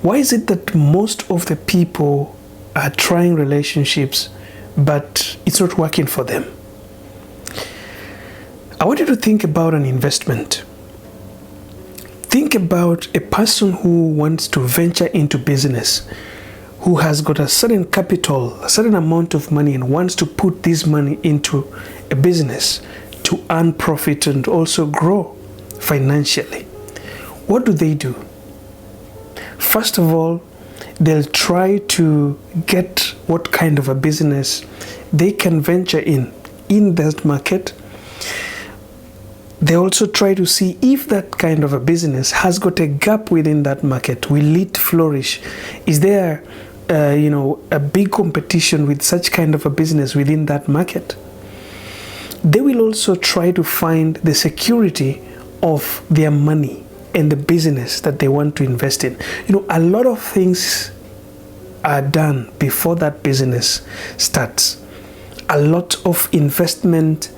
Why is it that most of the people are trying relationships, but it's not working for them? I want you to think about an investment. Think about a person who wants to venture into business, who has got a certain capital, a certain amount of money, and wants to put this money into a business to earn profit and also grow financially. What do? First of all, they'll try to get what kind of a business they can venture in that market. They also try to see if that kind of a business has got a gap within that market. Will it flourish? Is there, a big competition with such kind of a business within that market? They will also try to find the security of their money and the business that they want to invest in. A lot of things are done before that business starts. A lot of investment,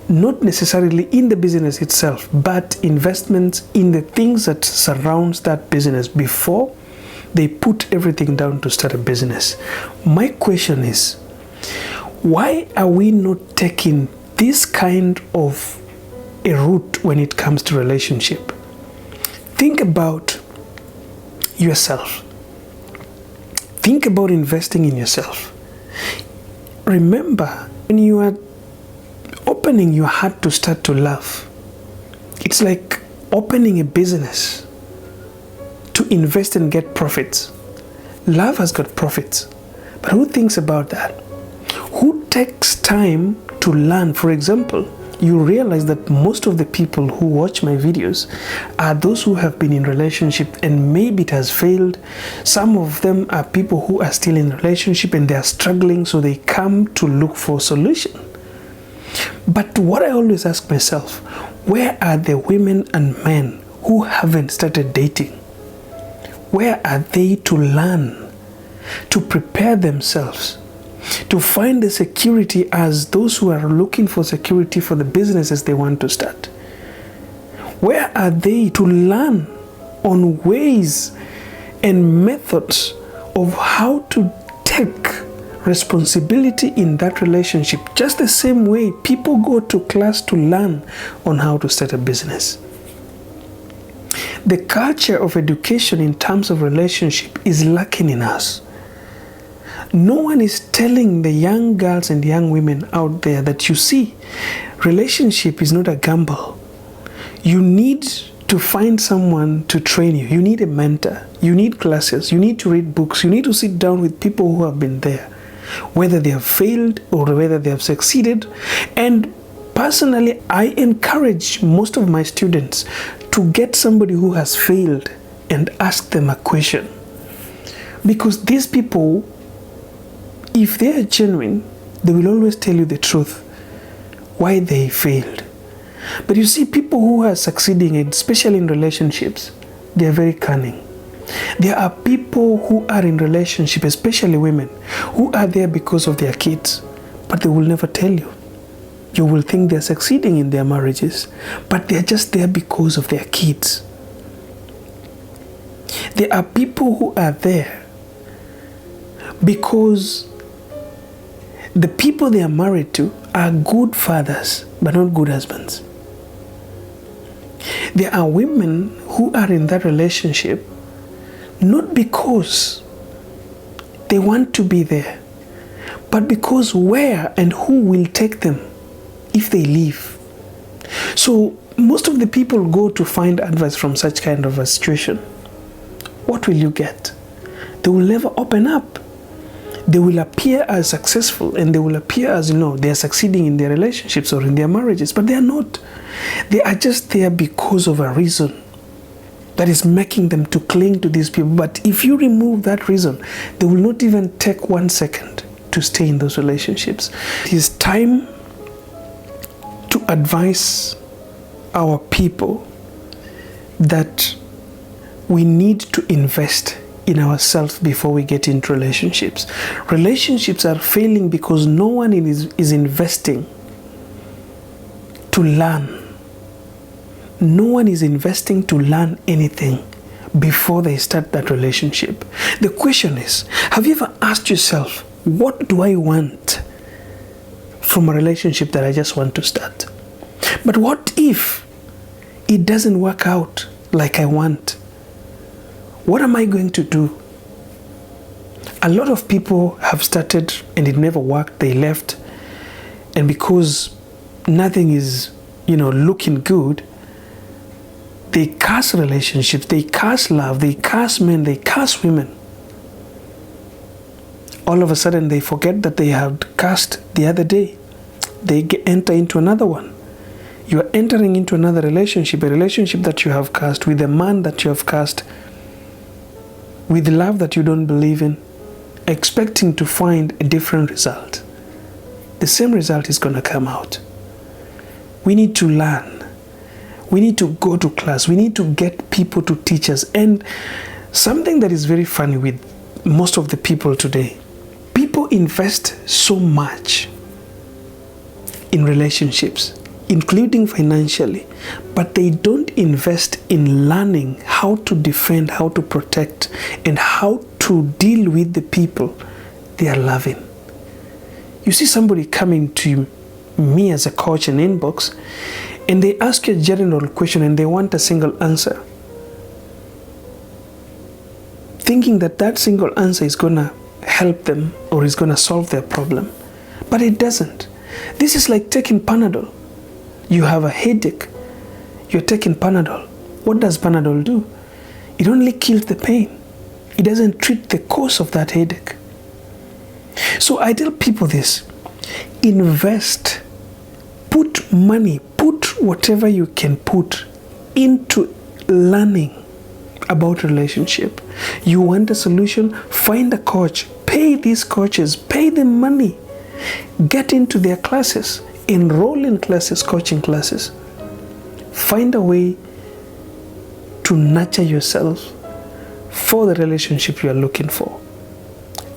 not necessarily in the business itself, but investments in the things that surrounds that business before they put everything down to start a business. My question is, why are we not taking this kind of a route when it comes to relationship? Think about yourself. Think about investing in yourself. Remember, when you are opening your heart to start to love, it's like opening a business to invest and get profits. Love has got profits, but who thinks about that? Who takes time to learn? For example, you realize that most of the people who watch my videos are those who have been in relationship and maybe it has failed. Some of them are people who are still in relationship and they are struggling, so they come to look for a solution. But what I always ask myself, where are the women and men who haven't started dating? Where are they to learn, to prepare themselves, to find the security as those who are looking for security for the businesses they want to start? Where are they to learn on ways and methods of how to take responsibility in that relationship, just the same way people go to class to learn on how to start a business? The culture of education in terms of relationship is lacking in us. No one is telling the young girls and young women out there that, you see, relationship is not a gamble. You need to find someone to train you. You need a mentor. You need classes. You need to read books. You need to sit down with people who have been there, whether they have failed or whether they have succeeded. And personally, I encourage most of my students to get somebody who has failed and ask them a question. Because these people, if they are genuine, they will always tell you the truth, why they failed. But you see, people who are succeeding, especially in relationships, they are very cunning. There are people who are in relationship, especially women, who are there because of their kids, but they will never tell you. You will think they're succeeding in their marriages, but they're just there because of their kids. There are people who are there because the people they are married to are good fathers, but not good husbands. There are women who are in that relationship not because they want to be there, but because where and who will take them if they leave. So most of the people go to find advice from such kind of a situation. What will you get? They will never open up. They will appear as successful and they will appear as, they are succeeding in their relationships or in their marriages, but they are not. They are just there because of a reason that is making them to cling to these people. But if you remove that reason, they will not even take 1 second to stay in those relationships. It is time to advise our people that we need to invest in ourselves before we get into relationships. Relationships are failing because no one is investing to learn. No one is investing to learn anything before they start that relationship. The question is, have you ever asked yourself, what do I want from a relationship that I just want to start? But what if it doesn't work out like I want? What am I going to do? A lot of people have started and it never worked. They left. And because nothing is, looking good, they curse relationships, they curse love, they curse men, they curse women. All of a sudden, they forget that they had cursed the other day. They enter into another one. You are entering into another relationship, a relationship that you have cursed, with a man that you have cursed, with love that you don't believe in, expecting to find a different result. The same result is going to come out. We need to learn. We need to go to class. We need to get people to teach us. And something that is very funny with most of the people today, people invest so much in relationships, including financially, but they don't invest in learning how to defend, how to protect, and how to deal with the people they are loving. You see somebody coming to me as a coach in inbox, and they ask you a general question and they want a single answer, thinking that that single answer is going to help them or is going to solve their problem. But it doesn't. This is like taking Panadol. You have a headache, you're taking Panadol. What does Panadol do? It only kills the pain. It doesn't treat the cause of that headache. So I tell people this: invest, put money, put whatever you can put into learning about relationship. You want a solution? Find a coach. Pay these coaches, pay them money. Get into their classes, enroll in classes, coaching classes. Find a way to nurture yourself for the relationship you are looking for.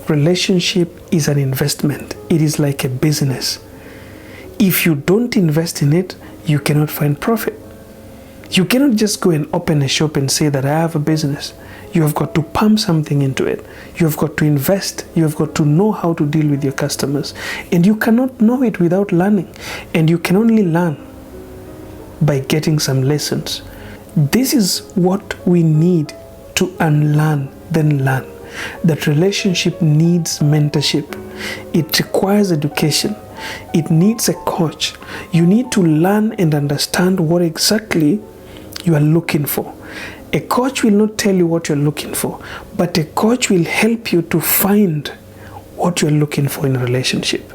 Relationship is an investment. It is like a business. If you don't invest in it, you cannot find profit. You cannot just go and open a shop and say that I have a business. You have got to pump something into it. You have got to invest. You have got to know how to deal with your customers. And you cannot know it without learning. And you can only learn by getting some lessons. This is what we need to unlearn, then learn. That relationship needs mentorship. It requires education. It needs a coach. You need to learn and understand what exactly you are looking for. A coach will not tell you what you're looking for, but a coach will help you to find what you're looking for in a relationship.